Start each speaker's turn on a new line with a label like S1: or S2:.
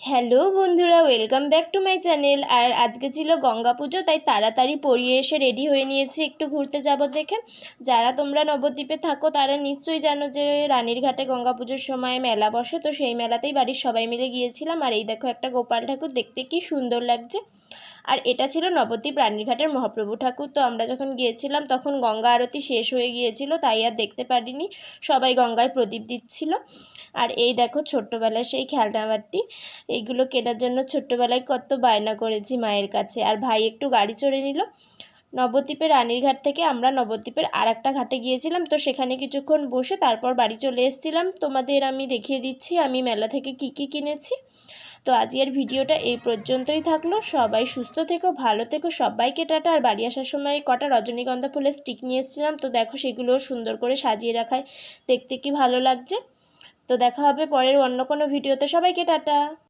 S1: Hello বন্ধুরা, welcome back to my channel. আর আজকে ছিল গঙ্গা পুজো, তাই তাড়াতাড়ি পরিয়ে এসে রেডি হয়ে নিয়েছি একটু ঘুরতে যাব দেখে। যারা তোমরা নবদ্বীপে থাকো তারা নিশ্চয়ই জানো যে রানীরঘাটে গঙ্গা পুজোর সময় মেলা বসে, তো সেই মেলাতেই বাড়ির সবাই মিলে গিয়েছিলাম। আর এই দেখো একটা গোপাল ঠাকুর, দেখতে কি সুন্দর লাগছে। আর এটা ছিল নবদ্বীপ রানীরঘাটের মহাপ্রভু ঠাকুর। তো আমরা যখন গিয়েছিলাম তখন গঙ্গা আরতি শেষ হয়ে গিয়েছিল, তাই আর দেখতে পারিনি। সবাই গঙ্গায় প্রদীপ দিচ্ছিল। আর এই দেখো ছোট্টবেলায় সেই খেলনাবাটি, এইগুলো কেনার জন্য ছোট্টবেলায় কত বায়না করেছি মায়ের কাছে। আর ভাই একটু গাড়ি চড়ে নিল। নবদ্বীপের রানীরঘাট থেকে আমরা নবদ্বীপের আর একটা ঘাটে গিয়েছিলাম, তো সেখানে কিছুক্ষণ বসে তারপর বাড়ি চলে এসেছিলাম। তোমাদের আমি দেখিয়ে দিচ্ছি আমি মেলা থেকে কি কি কিনেছি। তো আজকের ভিডিওটা এই পর্যন্তই থাকলো। সবাই সুস্থ থেকো, ভালো থেকো, সবাইকে টাটা। আর বাড়ি আসার সময় কটা রজনীগন্ধা ফুলের স্টিক নিয়ে এসেছিলাম, তো দেখো সেগুলো সুন্দর করে সাজিয়ে রাখায় দেখতে কি ভালো লাগছে। তো দেখা হবে পরের অন্য কোনো ভিডিওতে। সবাইকে টাটা।